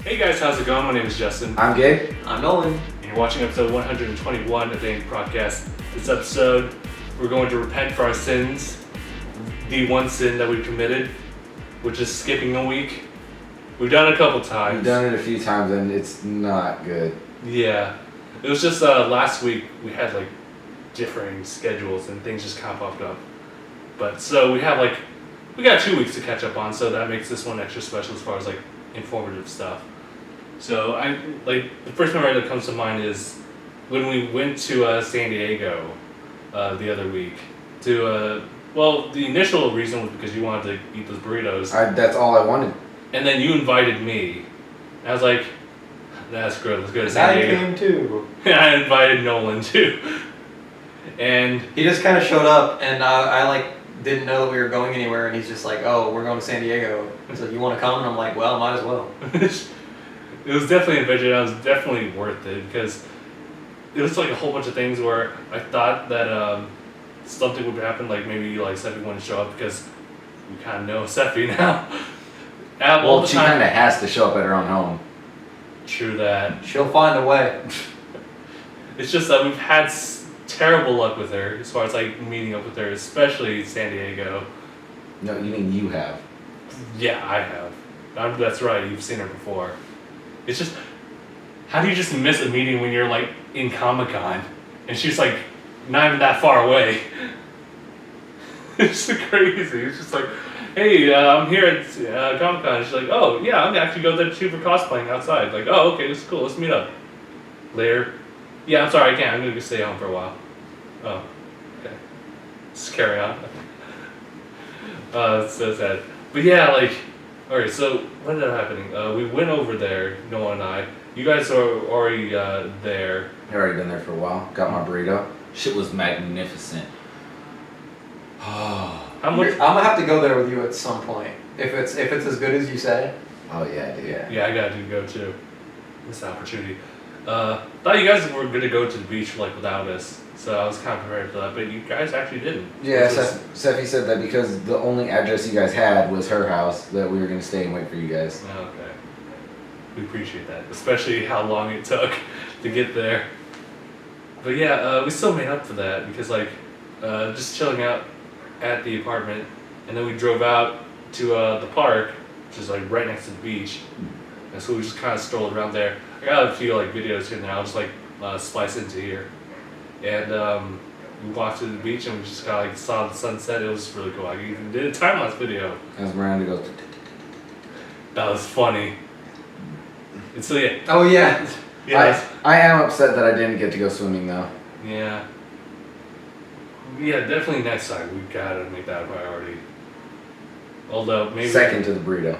Hey guys, how's it going? My name is Justin. I'm Gabe. I'm Nolan. And you're watching episode 121 of DangIT Prodcast. This episode, we're going to repent for our sins. The one sin that we've committed, which is skipping a week. We've done it a couple times. We've done it a few times and it's not good. Yeah. It was just last week we had like differing schedules and things just kind of popped up. But so we got 2 weeks to catch up on, so that makes this one extra special as far as like informative stuff. So the first memory that comes to mind is when we went to San Diego the other week to the initial reason was because you wanted to eat those burritos. That's all I wanted. And then you invited me. And I was like, that's good, let's go to San Diego. I came too. And I invited Nolan too. And he just kind of showed up, and I didn't know that we were going anywhere, and he's just like, "Oh, we're going to San Diego." He's like, "You want to come?" And I'm like, "Well, might as well." It was definitely an adventure. It was definitely worth it because it was like a whole bunch of things where I thought that something would happen, like maybe like Seppi wouldn't show up because we kind of know Seppi now. Well, she kind of has to show up at her own home. True that. She'll find a way. It's just that we've had terrible luck with her as far as like meeting up with her, especially San Diego. No, you mean you have. Yeah, I have. That's right, you've seen her before. It's just, how do you just miss a meeting when you're like in Comic-Con and she's like not even that far away? It's crazy. It's just like, hey, I'm here at Comic-Con. And she's like, oh yeah, I'm actually going there too for cosplaying outside. Like, oh okay, this is cool. Let's meet up later. Yeah, I'm sorry, I can't. I'm gonna stay home for a while. Oh, okay. Just carry on. It's so sad. But yeah, alright, so what ended up happening? We went over there, Nolan and I. You guys are already there. I've already been there for a while. Got my burrito. Shit was magnificent. How much? I'm gonna have to go there with you at some point. If it's as good as you say. Oh yeah, dude. Yeah, I gotta go too. This opportunity. Thought you guys were gonna go to the beach without us, so I was kind of prepared for that, but you guys actually didn't. Yeah, Seppi said that because the only address you guys had was her house, that we were gonna stay and wait for you guys. Okay. We appreciate that, especially how long it took to get there. But yeah, we still made up for that because just chilling out at the apartment, and then we drove out to the park, which is like right next to the beach, and so we just kind of strolled around there. I got a few videos here now, I'll just splice into here, and we walked to the beach and we just kind of saw the sunset. It was really cool. I even did a time-lapse video. As Miranda goes. That was funny. And so yeah. Oh yeah. Yeah. I am upset that I didn't get to go swimming though. Yeah. Yeah, definitely next time we gotta make that a priority. Although maybe second to the burrito.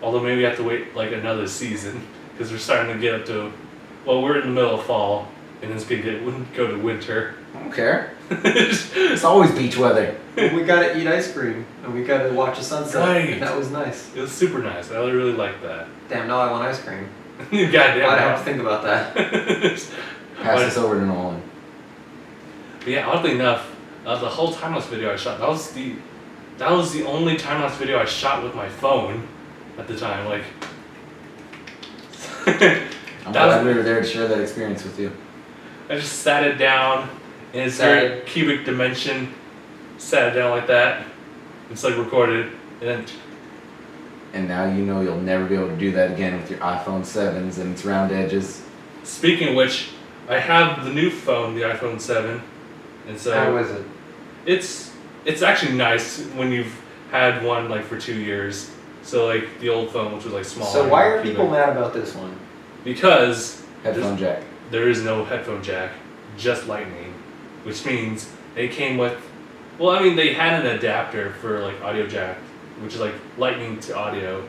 Although maybe we have to wait another season because we're starting to get up to. Well, we're in the middle of fall, and it's gonna go to winter. I don't care. It's always beach weather. We gotta eat ice cream, and we gotta watch the sunset. Right. And that was nice. It was super nice. I really liked that. Damn, now I want ice cream. Goddamn. I'd have to think about that. Pass this over to Nolan. But yeah, oddly enough, the whole time-lapse video I shot, that was the only time-lapse video I shot with my phone at the time. I'm glad we were there to share that experience with you. I just sat it down in its very cubic dimension, sat it down like that. It's recorded, and then. And now you know you'll never be able to do that again with your iPhone 7s and its round edges. Speaking of which, I have the new phone, the iPhone 7, and so. How is it? It's actually nice when you've had one for 2 years. So the old phone, which was smaller. So why are people mad about this one? Because headphone jack. There is no headphone jack, just lightning, which means they came with. Well, I mean they had an adapter for audio jack, which is lightning to audio.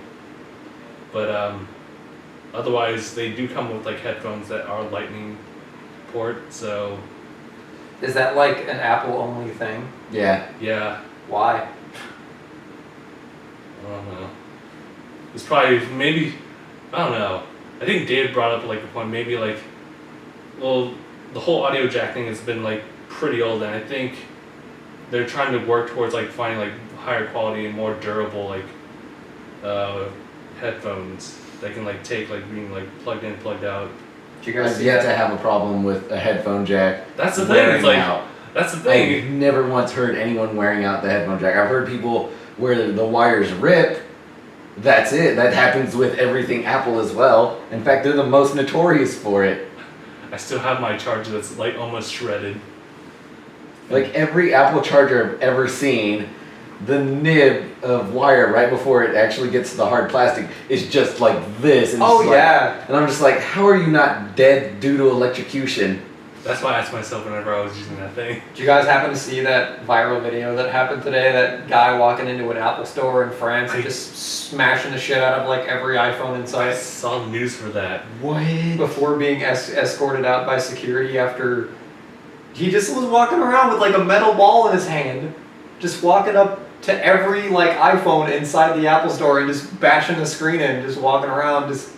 But otherwise they do come with headphones that are lightning port. So. Is that an Apple only thing? Yeah. Yeah. Why? I don't know. It's probably maybe I don't know. I think Dave brought up a point. Maybe well, the whole audio jack thing has been pretty old, and I think they're trying to work towards finding higher quality and more durable headphones. that can like take like being like plugged in, plugged out. Did you guys I've see yet that? to have a problem with a headphone jack. That's the thing. wearing It's like out. that's the thing. I've never once heard anyone wearing out the headphone jack. I've heard people where the wires rip. That's it. That happens with everything Apple as well. In fact, they're the most notorious for it. I still have my charger that's like almost shredded. Like every Apple charger I've ever seen, the nib of wire right before it actually gets to the hard plastic is just like this. And Oh it's like- yeah. and I'm just like, how are you not dead due to electrocution? That's why I asked myself whenever I was using that thing. Did you guys happen to see that viral video that happened today? That guy walking into an Apple store in France and just smashing the shit out of like every iPhone in I sight saw the news for that. What? before being escorted out by security after he just was walking around with like a metal ball in his hand, just walking up to every like iPhone inside the Apple store and just bashing the screen in, just walking around, just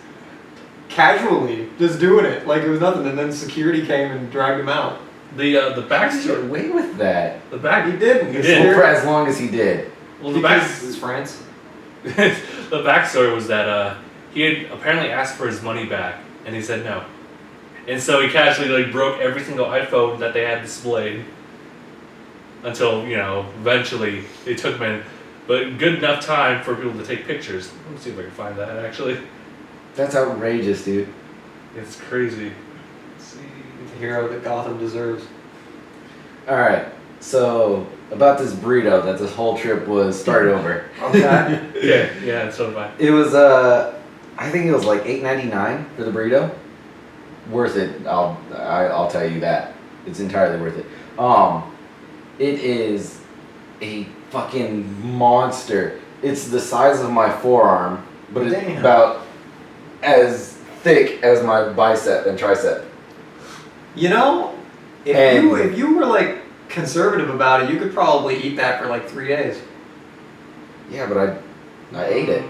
casually, just doing it like it was nothing. And then security came and dragged him out. The How did he get backstory. away with that? The back. He didn't. He did. Well, for as long as he did. Well, the back. Because it's France. The backstory was that he had apparently asked for his money back, and he said no. And so he casually like broke every single iPhone that they had displayed. Until eventually they took him in, but good enough time for people to take pictures. Let me see if I can find that actually. That's outrageous, dude. It's crazy. Let's see. The hero that Gotham deserves. Alright, so about this burrito that this whole trip was started over. Okay. Yeah, so did I. It was I think it was like $8.99 for the burrito. Worth it. I'll tell you that. It's entirely worth it. It is a fucking monster. It's the size of my forearm, but it's Damn. about as thick as my bicep and tricep. You know, if you were like conservative about it, you could probably eat that for like 3 days. Yeah, but I ate it,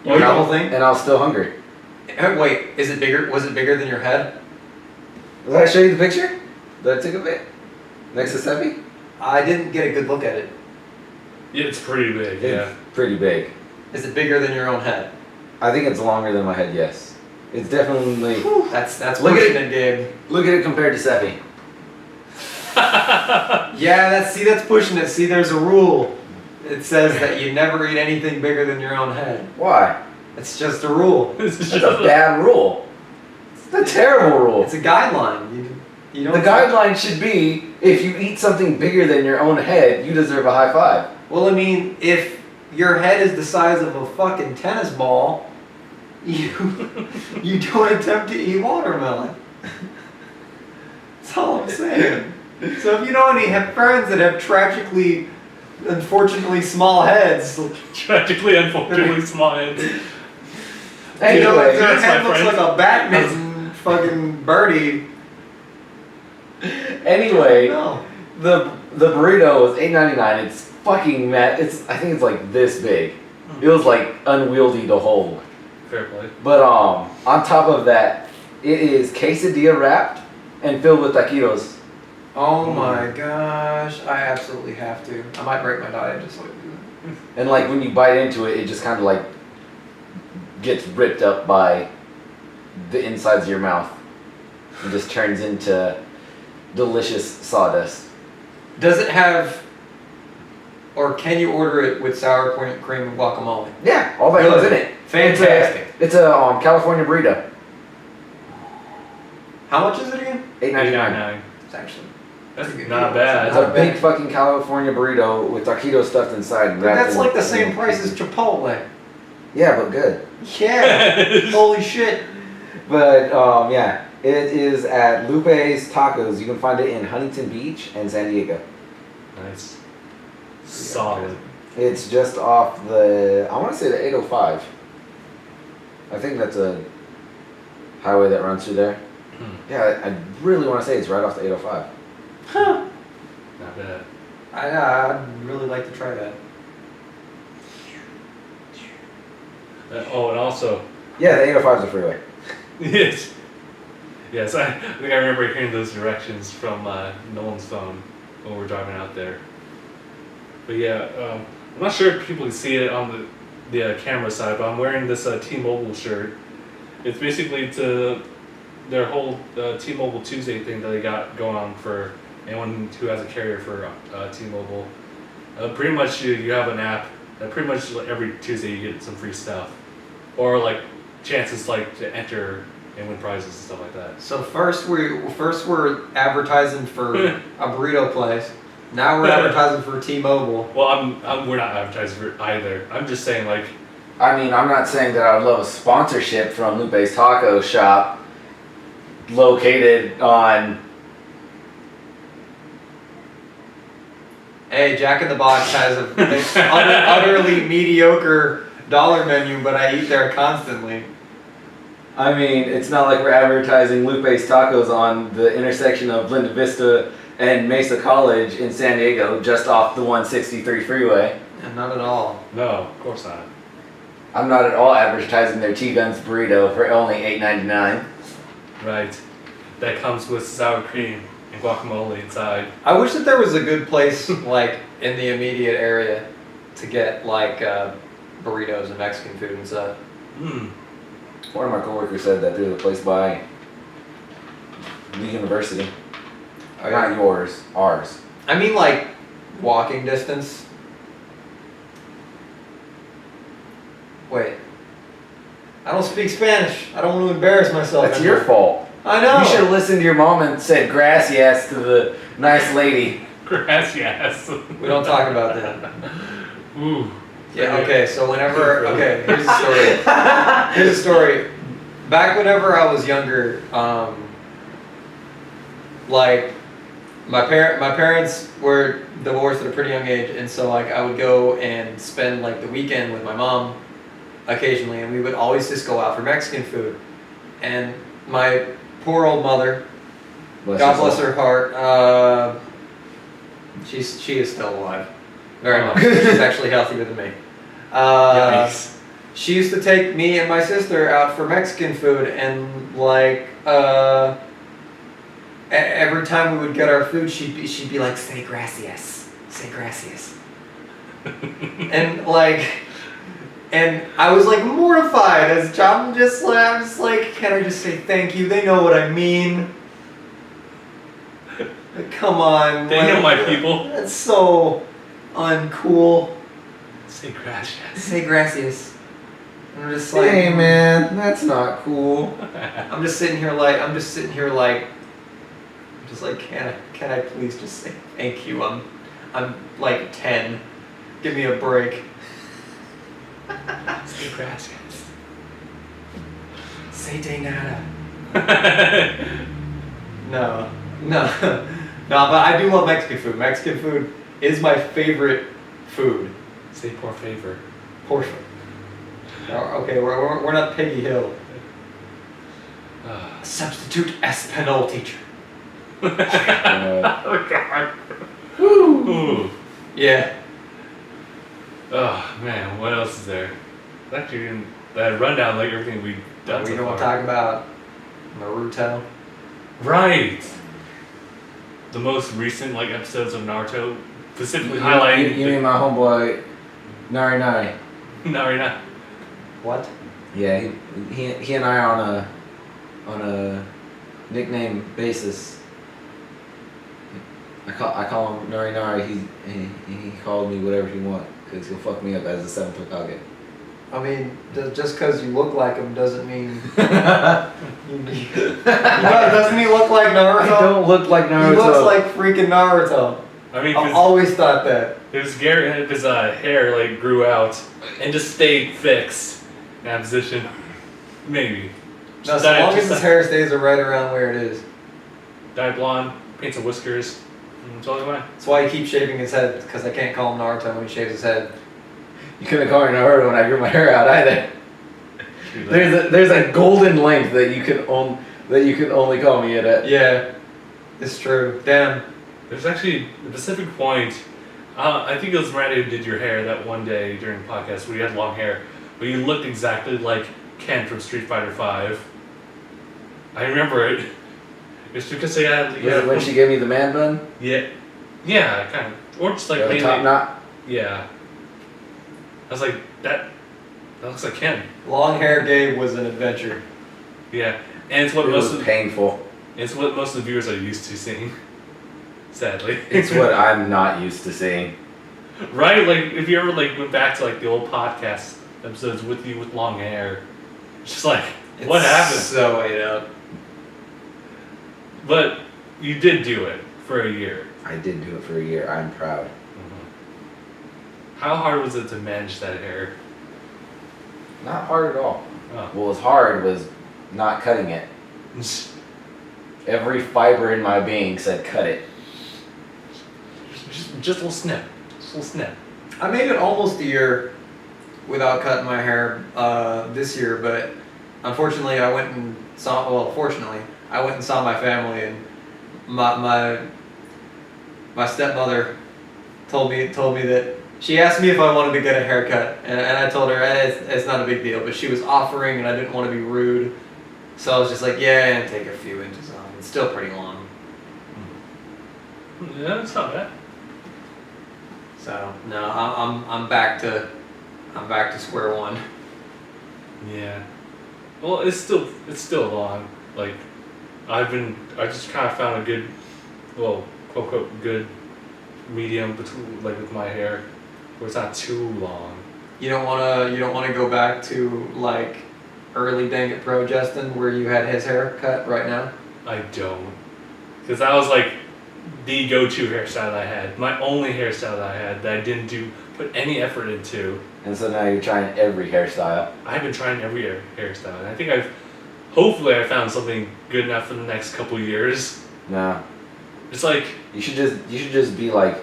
You ate the whole thing? and I was still hungry. Wait, is it bigger? Was it bigger than your head? Did I show you the picture that I took of it next to Seppi? I didn't get a good look at it. Yeah, it's pretty big. Yeah. It's pretty big. Is it bigger than your own head? I think it's longer than my head. Yes, it's definitely. That's Look at pushing it, Gabe. Look at it compared to Seppi. Yeah, that's pushing it. See, there's a rule. It says that you never eat anything bigger than your own head. Why? It's just a rule. It's That's a bad rule. It's a terrible rule. It's a guideline. You don't. The guideline should be if you eat something bigger than your own head, you deserve a high five. Well, I mean, if your head is the size of a fucking tennis ball, you don't attempt to eat watermelon. That's all I'm saying. So if you know any friends that have tragically, unfortunately small heads, tragically, unfortunately small heads. you know, if their that's my head looks friend. like a badminton fucking birdie. Anyway, No. the burrito was $8.99. It's fucking mad. I think it's like this big. It was like unwieldy to hold. Fair play. But on top of that, it is quesadilla wrapped and filled with taquitos. Oh my gosh, I absolutely have to. I might break my diet just so I can do that. And like when you bite into it, it just kind of like gets ripped up by the insides of your mouth and just turns into delicious sawdust. Does it have, or can you order it with sour cream and guacamole? Yeah, all that goes in it. Fantastic. It's a California burrito. How much is it again? $8.99. It's actually. That's Pretty good not deal. bad. It's a big fucking California burrito with taquitos stuffed inside. and But wrapped that's in- like the same price as Chipotle. Yeah, but good. Yeah. Holy shit. But yeah, it is at Lupe's Tacos. You can find it in Huntington Beach and San Diego. Nice. Solid. It's just off the, I want to say the 805. I think that's a highway that runs through there. Yeah, I really want to say it's right off the 805. Huh. Not bad. I'd really like to try that. Oh, and also, Yeah, the 805 is a freeway. yes. Yes, I think I remember hearing those directions from Nolan's phone when we were driving out there. But yeah, I'm not sure if people can see it on the camera side, but I'm wearing this T-Mobile shirt. It's basically to their whole T-Mobile Tuesday thing that they got going on for anyone who has a carrier for T-Mobile. Pretty much you have an app that pretty much every Tuesday you get some free stuff, or like chances like to enter and win prizes and stuff like that. So first we're advertising for a burrito place. Now we're advertising for T-Mobile. Well, we're not advertising for either. I'm just saying like. I mean, I'm not saying that I would love a sponsorship from Lupe's Taco Shop, located on. Hey, Jack in the Box has an utterly mediocre dollar menu, but I eat there constantly. I mean, it's not like we're advertising Lupe's Tacos on the intersection of Linda Vista and Mesa College in San Diego, just off the 163 freeway. And not at all. No, of course not. I'm not at all advertising their T-Guns burrito for only $8.99. Right. That comes with sour cream and guacamole inside. I wish that there was a good place like in the immediate area to get like burritos and Mexican food and stuff. One of my coworkers said that there's a place by the university. Oh, yeah. Not yours, ours. I mean like walking distance. Wait. I don't speak Spanish. I don't want to embarrass myself. That's your fault. I know. You should have listened to your mom and said gracias to the nice lady. Gracias. We don't talk about that. Ooh. Yeah, okay, so here's a story. Here's a story. Back whenever I was younger, like my parents were divorced at a pretty young age, and so like I would go and spend like the weekend with my mom occasionally, and we would always just go out for Mexican food. And my poor old mother, God bless her heart, she is still alive. Very much. She's actually healthier than me. She used to take me and my sister out for Mexican food, and like every time we would get our food, she'd be like, "Say gracias, say gracias," and I was like mortified as a child. I'm just like, can I just say thank you? They know what I mean. Like, come on. They know my people. That's so uncool. Say gracias. Say gracias. I'm just like, Hey man, that's not cool. I'm just sitting here like, can I please just say thank you? I'm like 10. Give me a break. Say gracias. Say de nada. No, but I do love Mexican food. Mexican food is my favorite food. Say por favor. Portion. Okay, we're not Peggy Hill. Substitute Espanol teacher. Oh God. Woo. Yeah. Oh man, what else is there? Actually, in that rundown, like everything we've done We so don't far. talk about Naruto. Right. The most recent like episodes of Naruto, specifically highlighting. You mean my homeboy, Nari. Narina. What? Yeah, he and I are on a nickname basis. I call him Nari. He called me whatever he want because he'll fuck me up as the 7th Hokage. I mean, just because you look like him doesn't mean. Doesn't he look like Naruto? I don't look like Naruto. He looks like freaking Naruto. I mean, I've always thought that. his hair like grew out and just stayed fixed in that position. Maybe. No, so long as his hair stays right around where it is. Dye blonde, paint some whiskers. That's all the way. That's why he keeps shaving his head, because I can't call him Naruto when he shaves his head. You couldn't call me Naruto when I grew my hair out either. There's a golden length that you can only call me at. Yeah, it's true. Damn. There's actually a specific point. I think it was Miranda who did your hair that one day during the podcast where you had long hair, but you looked exactly like Ken from Street Fighter V. I remember it. It's because they had. Was it when she gave me the man bun? Yeah, kind of, or just like The mainly. top knot. Yeah. I was like that. That looks like him. Long hair Gabe was an adventure. Yeah, and it's what It most was of painful. it's what most of the viewers are used to seeing. Sadly. It's what I'm not used to seeing. Right? Like if you ever like went back to like the old podcast episodes with you with long hair, it's just like what happened? So ate up. But you did do it for a year. I did do it for a year. I'm proud. How hard was it to manage that hair? Not hard at all. Oh. What was hard was not cutting it. Every fiber in my being said cut it. Just a little snip. Just a little snip. I made it almost a year without cutting my hair this year, but unfortunately I went and saw, well, fortunately, I went and saw my family, and my stepmother told me that she asked me if I wanted to get a haircut, and I told her it's not a big deal, but she was offering and I didn't want to be rude, so I was just like, yeah, and take a few inches off. It's still pretty long. Yeah, it's not bad. So no, I'm back to square one. Yeah. Well, it's still long. Like, I just kind of found a good, well, quote unquote good medium between, like with my hair, where it's not too long. You don't wanna go back to like early DangIT Pro Justin where you had his hair cut right now? I don't, because that was like the go-to hairstyle that I had, my only hairstyle that I had that I didn't put any effort into. And so now you're trying every hairstyle. I've been trying every hairstyle, and I think hopefully I found something good enough for the next couple years. No. It's like, You should just be like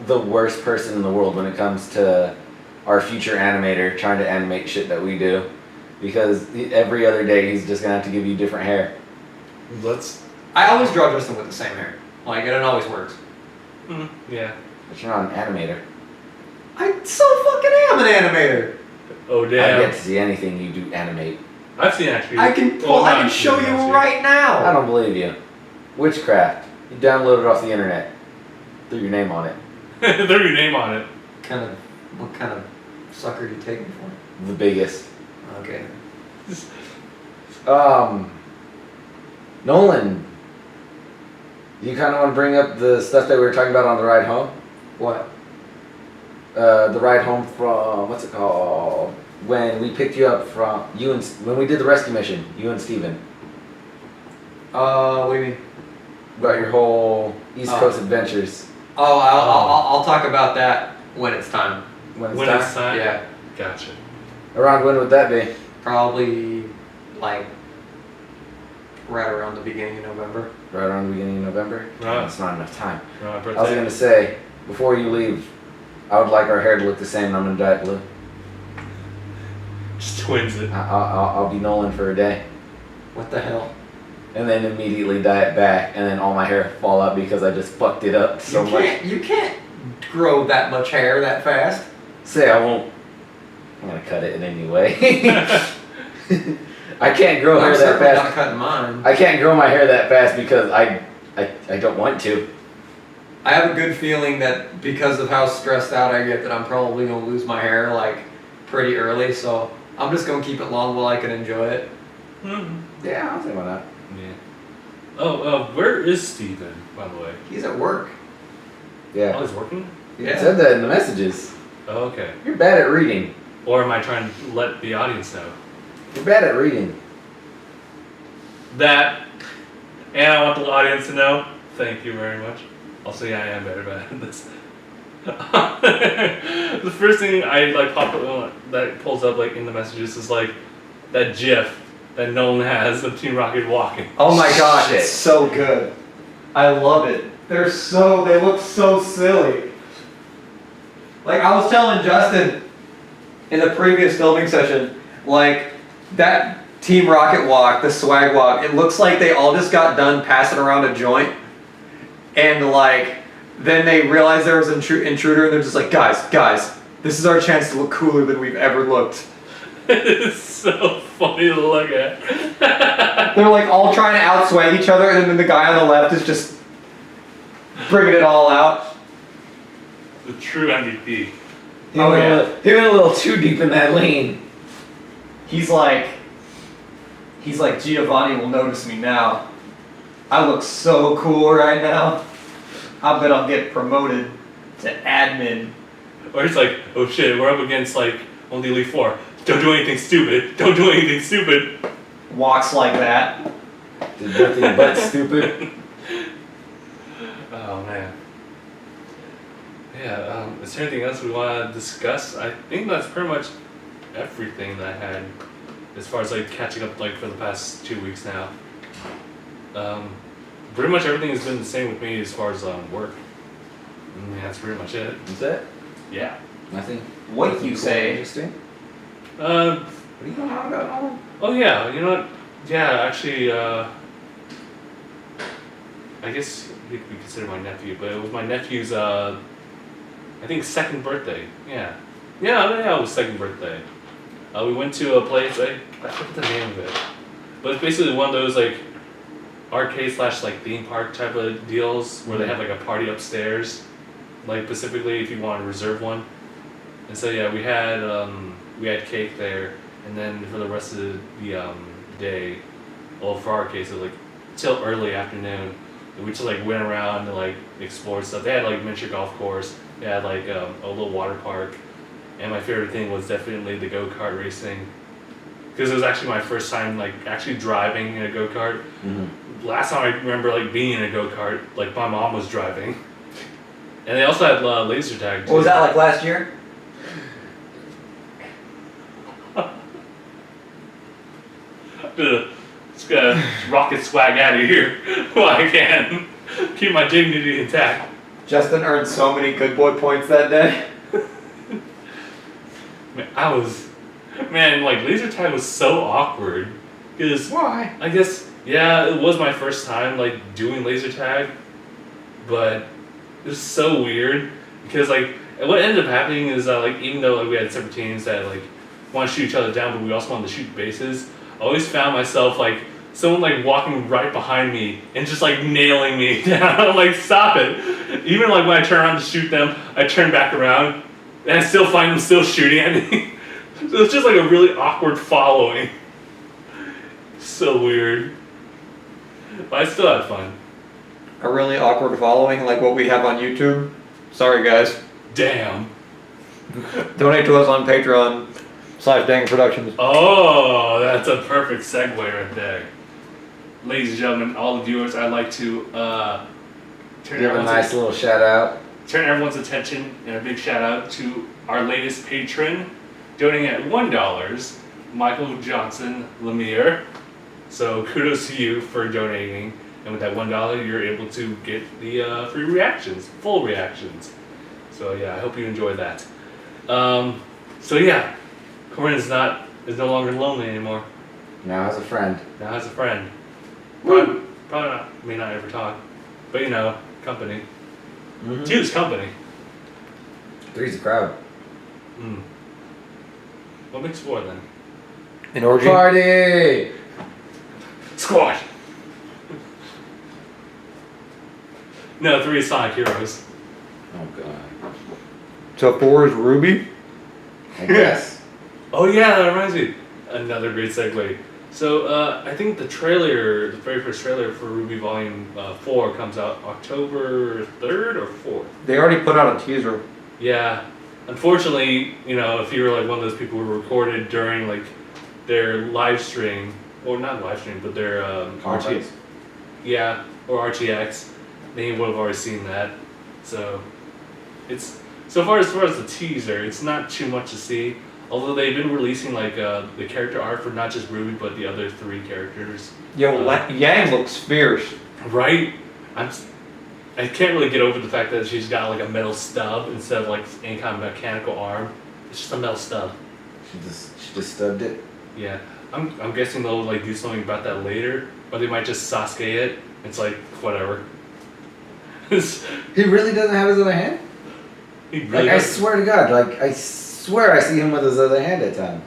the worst person in the world when it comes to our future animator trying to animate shit that we do, because every other day he's just gonna have to give you different hair. I always draw Justin with the same hair. Like, and it always works. yeah. But you're not an animator. I so fucking am an animator. Oh I damn. get to see anything you do animate. I've seen actually. I can show you right now. I don't believe you. Witchcraft. You download it off the internet. Threw your name on it. Throw your name on it. What kind of sucker do you take me for? The biggest. Okay. Nolan, you kind of want to bring up the stuff that we were talking about on the ride home? What? The ride home from, what's it called? When we picked you up from, when we did the rescue mission, you and Steven. What do you mean? About your whole East Coast adventures. Oh, I'll talk about that when it's time. When It's time. Yeah. Gotcha. Around when would that be? Probably like right around the beginning of November. Right around the beginning of November? Right. That's not enough time. My I was birthday. going to say, before you leave, I would like our hair to look the same, and I'm going to dye it blue. Just twins it. I'll be Nolan for a day. What the hell? And then immediately dye it back, and then all my hair fall out because I just fucked it up so much. You can't grow that much hair that fast. Say I won't. I'm gonna cut it in anyway. I can't grow hair I'm that certainly not fast. cutting mine. I can't grow my hair that fast because I don't want to. I have a good feeling that because of how stressed out I get that I'm probably gonna lose my hair like pretty early, so I'm just gonna keep it long while I can enjoy it. Yeah, I'll say why not. Yeah. Oh, where is Steven, by the way? He's at work. Yeah. Oh, he's working? You Yeah. said that in the messages. Oh, okay. You're bad at reading. Or am I trying to let the audience know? You're bad at reading. That, and I want the audience to know, thank you very much. Also, yeah, I am better at this. The first thing I like pop up that pulls up like in the messages is like that GIF that Nolan has of Team Rocket walking. Oh my gosh, Shit. it's so good. I love it. They look so silly. Like I was telling Justin in the previous filming session, like that Team Rocket walk, the swag walk, it looks like they all just got done passing around a joint, and like then they realized there was an intruder, and they're just like, guys, this is our chance to look cooler than we've ever looked. It's so funny to look at. They're like all trying to outswag each other, and then the guy on the left is just bringing it all out. The true MVP. He went a little too deep in that lane. He's like, Giovanni will notice me now. I look so cool right now. I bet I'll get promoted to admin. Or it's like, oh shit, we're up against like only Elite Four. Don't do anything stupid. Don't do anything stupid. Walks like that. Did nothing but stupid. Oh man. Yeah. Is there anything else we want to discuss? I think that's pretty much everything that I had, as far as like catching up like for the past 2 weeks now. Pretty much everything has been the same with me as far as work. Yeah, that's pretty much it. Is that? Yeah. Nothing? What Nothing you cool, say? Interesting? What are you going on about, Nolan? Oh yeah, you know what? Yeah, actually, I guess he could be considered my nephew, but it was my nephew's, I think second birthday. Yeah, it was second birthday. We went to a place, I forget the name of it, but it's basically one of those like arcade / like theme park type of deals where they have like a party upstairs, like specifically if you want to reserve one. And so yeah, we had cake there, and then for the rest of the day, well for our case it was like till early afternoon, and we just like went around and like explored stuff. They had like miniature golf course, they had like a little water park, and my favorite thing was definitely the go-kart racing, because it was actually my first time like actually driving in a go-kart. Mm-hmm. Last time I remember like being in a go-kart, like my mom was driving, and they also had laser tag too. What was that like last year? Just gotta rocket swag out of here while I can. Keep my dignity intact. Justin earned so many good boy points that day. Man, like laser tag was so awkward. Because Why? I guess, yeah, it was my first time like doing laser tag, but it was so weird because like what ended up happening is that like even though like we had separate teams that like want to shoot each other down, but we also wanted to shoot bases, I always found myself like someone like walking right behind me and just like nailing me down. I'm like, stop it. Even like when I turn around to shoot them, I turn back around and I still find them still shooting at me. So it's just like a really awkward following. So weird. But I still had fun. A really awkward following like what we have on YouTube. Sorry guys. Damn. Donate to us on Patreon / DangIT Productions. Oh, that's a perfect segue right there. Ladies and gentlemen, all the viewers, I'd like to Give a nice little shout out. Turn everyone's attention and a big shout out to our latest patron, donating at $1, Michael Johnson Lemire. So kudos to you for donating, and with that $1, you're able to get the free reactions, full reactions. So yeah, I hope you enjoy that. So yeah, Corinne is no longer lonely anymore. Now has a friend. Now has a friend. Probably not, may not ever talk, but you know, company. Mm-hmm. Two's company. Three's a crowd. What makes four then? An orgy. Party! Squad! No, 3 is Sonic Heroes. Oh god. So 4 is Ruby. I guess. Oh yeah, that reminds me. Another great segue. So I think the very first trailer for Ruby Volume 4 comes out October 3rd or 4th. They already put out a teaser. Yeah. Unfortunately, you know, if you were like one of those people who recorded during like their live stream, or not live stream, but their RTX. Yeah, or RTX, then you would have already seen that. So it's so far as the teaser, it's not too much to see. Although they've been releasing like the character art for not just Ruby but the other 3 characters. Yo, Yang looks fierce. Right? I can't really get over the fact that she's got like a metal stub instead of like any kind of mechanical arm. It's just a metal stub. She just stubbed it. Yeah. I'm guessing they'll like do something about that later, or they might just Sasuke it. It's like whatever. He really doesn't have his other hand? He really Like I doesn't. swear to God, like I swear I see him with his other hand at times.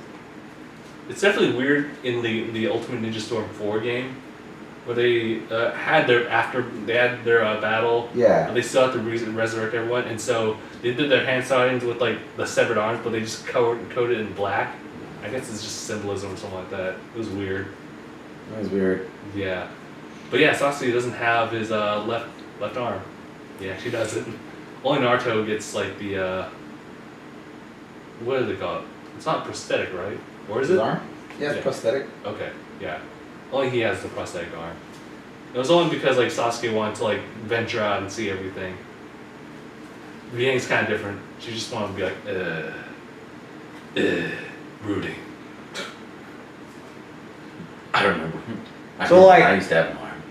It's definitely weird in the Ultimate Ninja Storm 4 game, where they had their battle. Yeah. And they still have to resurrect everyone, and so they did their hand signs with like the severed arms, but they just coated in black. I guess it's just symbolism or something like that. It was weird. That was weird. Yeah. But yeah, Sasuke doesn't have his left arm. He actually doesn't. Only Naruto gets like the what do they call it? It's not prosthetic, right? Or is His it? arm? Yeah, it's Yeah. prosthetic. Okay, yeah. Only he has the prosthetic arm. It was only because like Sasuke wanted to like venture out and see everything. Yang's kind of different. She just wanted to be like, brooding. I don't remember. I used to have an arm.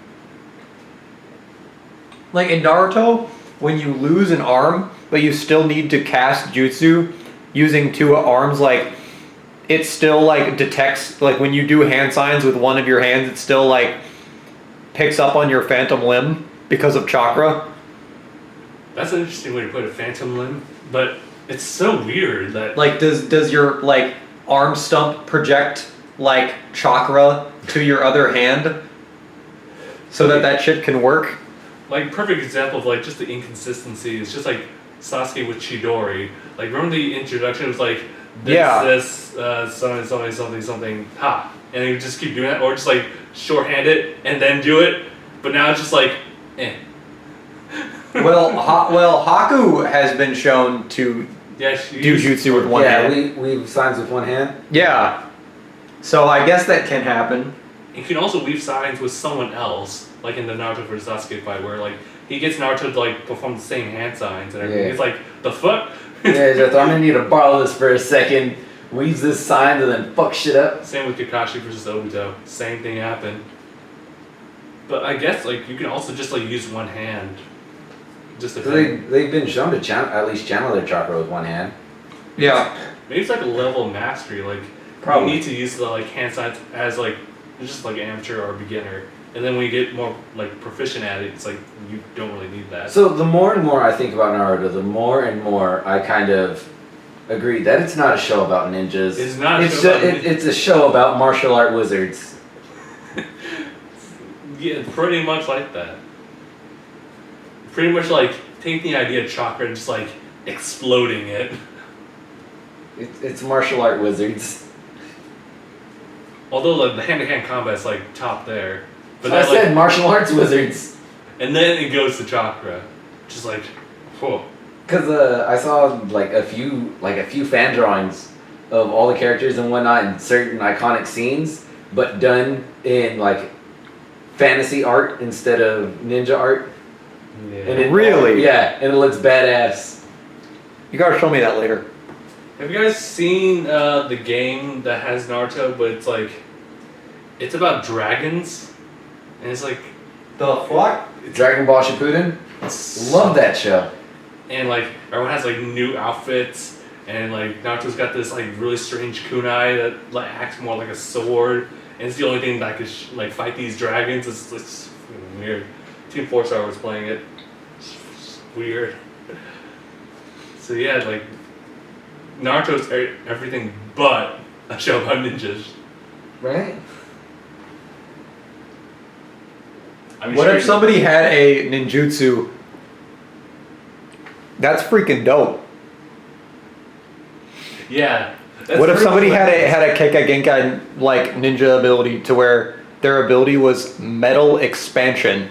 Like in Naruto, when you lose an arm, but you still need to cast jutsu using 2 arms, like it still like detects, like when you do hand signs with one of your hands, it still like picks up on your phantom limb because of chakra. That's an interesting way to put it, phantom limb. But it's so weird that Like does your like arm stump project like chakra to your other hand so that shit can work? like perfect example of like just the inconsistency is just like Sasuke with Chidori. Like remember the introduction? It was like this something ha, and you just keep doing that, or just like shorthand it and then do it. But now it's just like, eh. Well, Haku has been shown to Yeah, do jutsu with one hand. Yeah, we weave signs with one hand. Yeah. So I guess that can happen. You can also weave signs with someone else, like in the Naruto vs Sasuke fight, where like he gets Naruto to like perform the same hand signs and everything. Yeah. It's like the fuck. Yeah, just, I'm gonna need to borrow this for a second. Weaves this sign and then fuck shit up. Same with Kakashi versus Obito. Same thing happened. But I guess like you can also just like use one hand. Just to So they've been shown to at least channel their chakra with one hand. Yeah. maybe it's like a level of mastery. Like Probably. you need to use the like hand signs as like just like amateur or beginner, and then when you get more like proficient at it, it's like you don't really need that. So the more and more I think about Naruto, the more and more I kind of agree that it's not a show about ninjas. It's not a It's show about it's a show about martial art wizards. Yeah, pretty much like that. Pretty much like take the idea of chakra and just like exploding it. It's martial art wizards. Although like, the hand-to-hand combat's like top there, but I then, said like, martial arts wizards. and then it goes to chakra, just like, whoa. Cause I saw like a few fan drawings of all the characters and whatnot in certain iconic scenes, but done in like fantasy art instead of ninja art. Yeah. And it, Really? Yeah, and it looks badass. You gotta show me that later. Have you guys seen the game that has Naruto, but it's like, it's about dragons, and it's like, The fuck? Dragon Ball Shippuden. Love that show. and like everyone has like new outfits, and like Naruto's got this like really strange kunai that like acts more like a sword, and it's the only thing that could like fight these dragons. It's weird. Team 4-Star was playing it. It's weird. So yeah, like Naruto's everything but a show about ninjas. Right? I mean, What sure, if somebody had a ninjutsu? That's freaking dope. Yeah. that's What if pretty somebody much had like- a Keka Genkai like ninja ability to where their ability was metal expansion?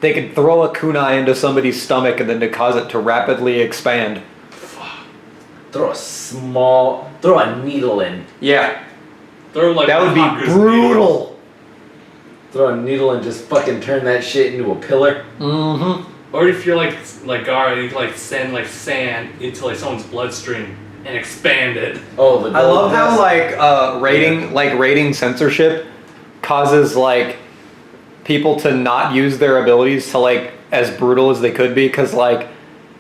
They could throw a kunai into somebody's stomach and then to cause it to rapidly expand. Throw a needle in. Yeah, Throw like that would be Haku's brutal. Throw a needle and just fucking turn that shit into a pillar. Mm-hmm. needles. Or if you're like Gaara, you can like send like sand into like someone's bloodstream and expand it. Oh, the I love gold how dust. rating censorship causes like people to not use their abilities to like as brutal as they could be, because like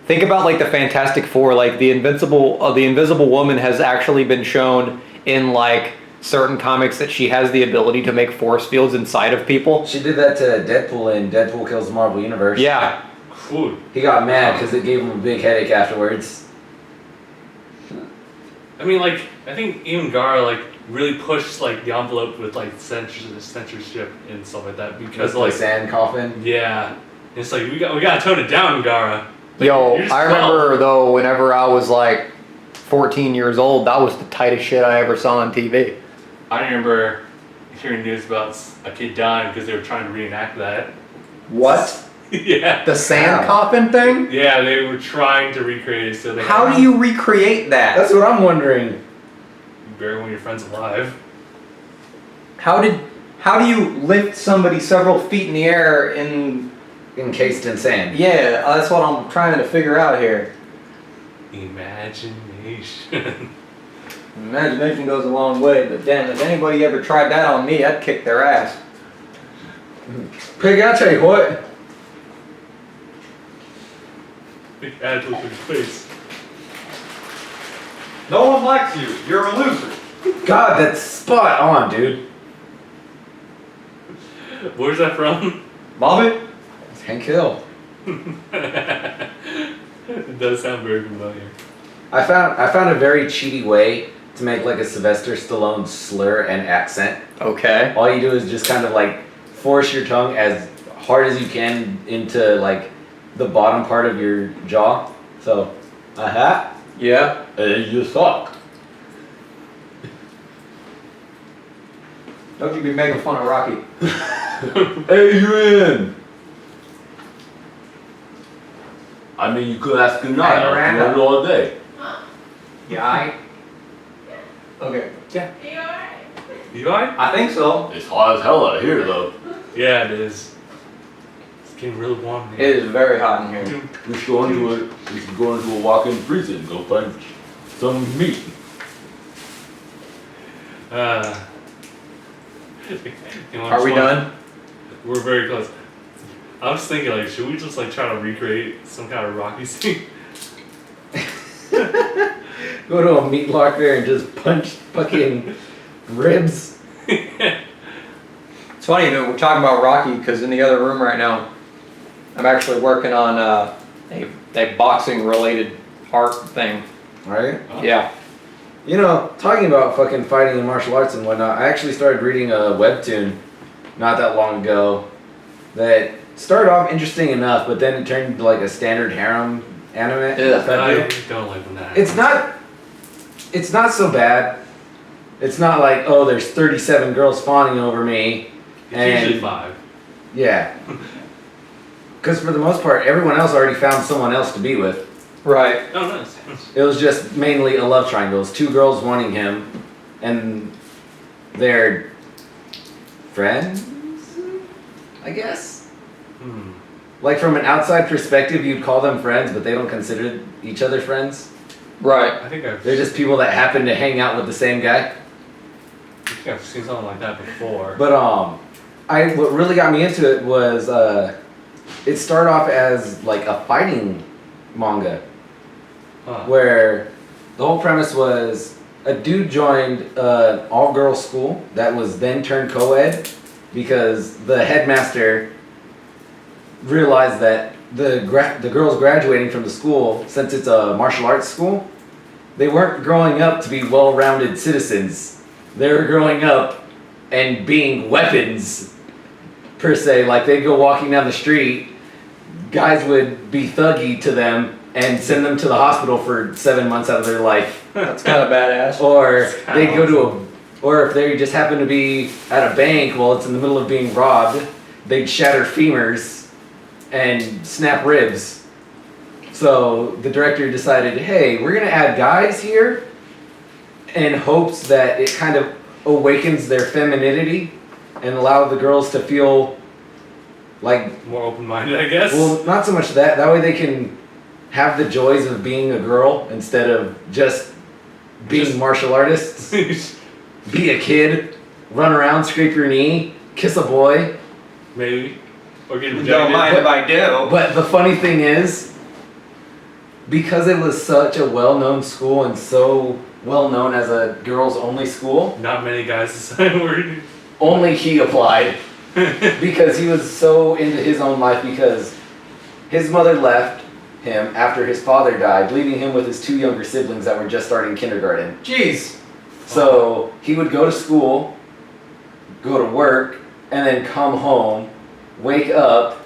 think about like the Fantastic Four, like the Invisible Woman has actually been shown in like certain comics that she has the ability to make force fields inside of people. She did that to Deadpool in Deadpool Kills the Marvel Universe. Yeah. Cool. He got mad because it gave him a big headache afterwards. I mean, like I think even Gaara like really pushed like the envelope with like censorship and stuff like that because With like the sand coffin. yeah, it's like we gotta tone it down, Gaara. Like, Yo, you're just I remember though whenever I was like 14 years old, that was the tightest shit I ever saw on TV. I remember hearing news about a kid dying because they were trying to reenact that. What? Yeah. The sand How? coffin thing? Yeah, they were trying to recreate it so they How do you recreate that? That's what I'm wondering. You bury one of your friends alive. How do you lift somebody several feet in the air in... Encased in sand. Yeah, that's what I'm trying to figure out here. Imagination. Imagination goes a long way, but then if anybody ever tried that on me, I'd kick their ass. Pig, I'll tell you what. Big add to his face. No one likes you. You're a loser. God, that's spot on, dude. Where's that from? Bobby? It's Hank Hill. It does sound very familiar. I found a very cheaty way to make like a Sylvester Stallone slur and accent. Okay. All you do is just kind of like force your tongue as hard as you can into like the bottom part of your jaw. So, Yeah. You suck. Don't you be making fun of Rocky. Adrian! I mean, you could ask him now. Hey, I'll Miranda. do it all day. Yeah, Okay. You alright? I think so. It's hot as hell out here, though. Yeah, it is. It's getting really warm It here. is very hot in here. We should go into a walk-in freezer and go find some meat. You know, Are we done? We're very close. I was thinking, like, should we just like try to recreate some kind of Rocky scene? Go to a meat locker and just punch fucking ribs. It's funny that we're talking about Rocky because in the other room right now, I'm actually working on a boxing related art thing. Right? Oh. Yeah. You know, talking about fucking fighting and martial arts and whatnot, I actually started reading a webtoon not that long ago that started off interesting enough, but then it turned into like a standard harem anime. Yeah. type I deal. don't like when that It's happens. it's not so bad. It's not like, oh, there's 37 girls fawning over me. It's usually 5. Yeah. Because for the most part, everyone else already found someone else to be with. Right. Oh, nice. It was just mainly a love triangle. It's 2 girls wanting him, and they're friends, I guess? Hmm. Like from an outside perspective, you'd call them friends, but they don't consider each other friends. Right. I think I've They're just people that happen to hang out with the same guy. seen something like that before. But what really got me into it was it started off as like a fighting manga Huh. where the whole premise was a dude joined an all-girls school that was then turned co-ed because the headmaster realized that the girls graduating from the school, since it's a martial arts school, they weren't growing up to be well-rounded citizens. They were growing up and being weapons, per se. Like, they'd go walking down the street, guys would be thuggy to them and send them to the hospital for 7 months out of their life. That's kind of badass. Or they'd go to or if they just happen to be at a bank while it's in the middle of being robbed, they'd shatter femurs and snap ribs. So the director decided, hey, we're gonna add guys here in hopes that it kind of awakens their femininity and allow the girls to feel like, More open-minded, I guess. well, not so much that. That way they can have the joys of being a girl instead of just being Just- martial artists. Be a kid, run around, scrape your knee, kiss a boy. Maybe. Or get Don't rejected. mind if I do. But the funny thing is, because it was such a well-known school and so well-known as a girls-only school, Not many guys decide where. only he applied. Because he was so into his own life because his mother left him after his father died, leaving him with his 2 younger siblings that were just starting kindergarten. Jeez. So he would go to school, go to work, and then come home, wake up,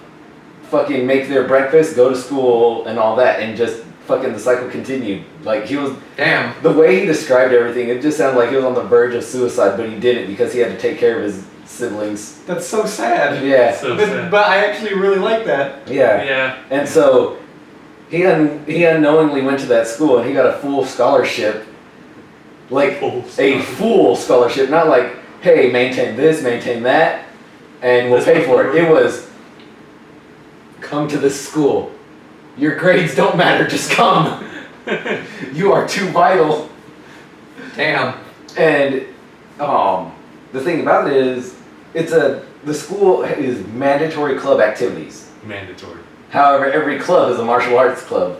fucking make their breakfast, go to school, and all that, and just fucking the cycle continued. Like he was, Damn. the way he described everything, it just sounded like he was on the verge of suicide, but he didn't because he had to take care of his siblings. That's so sad. Yeah, So But, sad. but I actually really like that. yeah. Yeah. And so he unknowingly went to that school and he got a full scholarship. Like Full a full scholarship, not like, hey, maintain this, maintain that, and we'll pay for it. It was, come to this school. Your grades don't matter, just come. You are too vital. Damn. And the thing about it is, the school is mandatory club activities. Mandatory. However, every club is a martial arts club.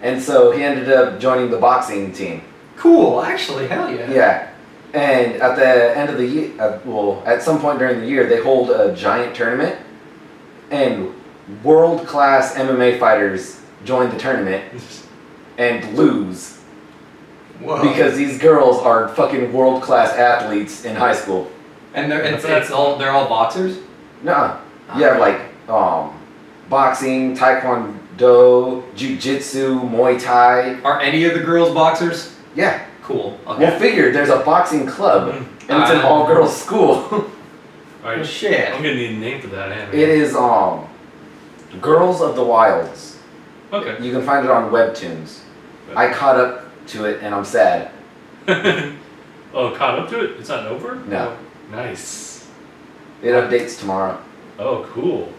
And so he ended up joining the boxing team. Cool, actually, hell yeah. Yeah. And at the end of the year, at some point during the year, they hold a giant tournament. And world-class MMA fighters join the tournament and lose. Whoa. Because these girls are fucking world-class athletes in high school. And they're all boxers? Nuh-uh. You have like boxing, taekwondo, jiu-jitsu, Muay Thai. Are any of the girls boxers? Yeah. Cool. Okay. Well, figure there's a boxing club, and it's an Uh, all-girls school. Alright. Well, shit. I'm gonna need a name for that anime. It is Girls of the Wilds. Okay. You can find it on Webtoons. I caught up to it and I'm sad. Oh, caught up to it? It's not over? No. Nice. It updates tomorrow. Oh, cool.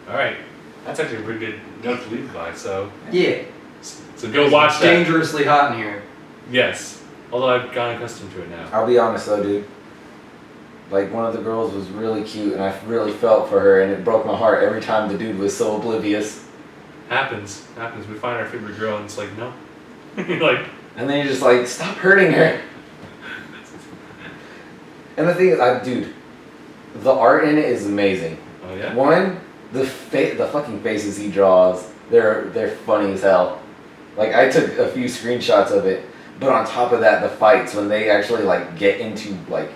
Alright. That's actually a pretty good note to leave by, so Yeah. so go watch that. Dangerously hot in here. Yes. Although I've gotten accustomed to it now. I'll be honest though, dude. Like, one of the girls was really cute and I really felt for her and it broke my heart every time the dude was so oblivious. Happens. We find our favorite girl and it's like, no. You're like, And then you're just like, stop hurting her. And the thing is, dude, the art in it is amazing. oh yeah? One, the fucking faces he draws, they're funny as hell. Like, I took a few screenshots of it, but on top of that, the fights, when they actually like get into like,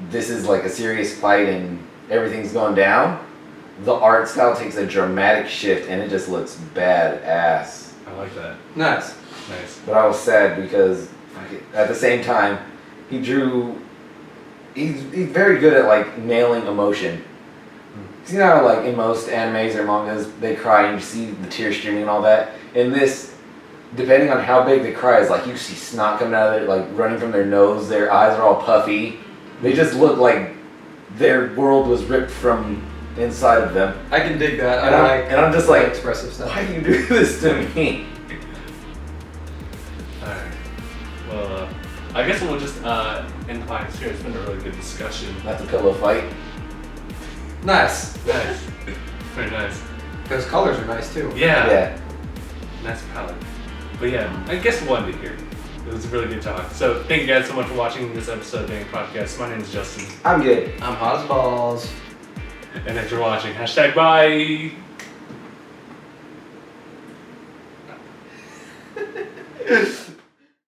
this is like a serious fight and everything's going down, the art style takes a dramatic shift and it just looks badass. I like that. Nice. Nice. But I was sad because at the same time, he's very good at like nailing emotion. 'Cause you know how like in most animes or mangas, they cry and you see the tears streaming and all that. In this, depending on how big the cry is, like you see snot coming out of it, like running from their nose, their eyes are all puffy. They just look like their world was ripped from inside of them. I can dig that. And I'm just like, expressive stuff. why do you do this to me? Alright. Well, I guess we'll just end the podcast here. It's been a really good discussion. That's a pillow fight. Nice. Nice. Very nice. Those colors are nice too. Yeah. Yeah. Nice palette. But yeah, I guess we'll end it here. It was a really good talk. So thank you guys so much for watching this episode of DangIT Podcast. My name is Justin. I'm good. I'm hot as balls. And thanks for watching. #bye.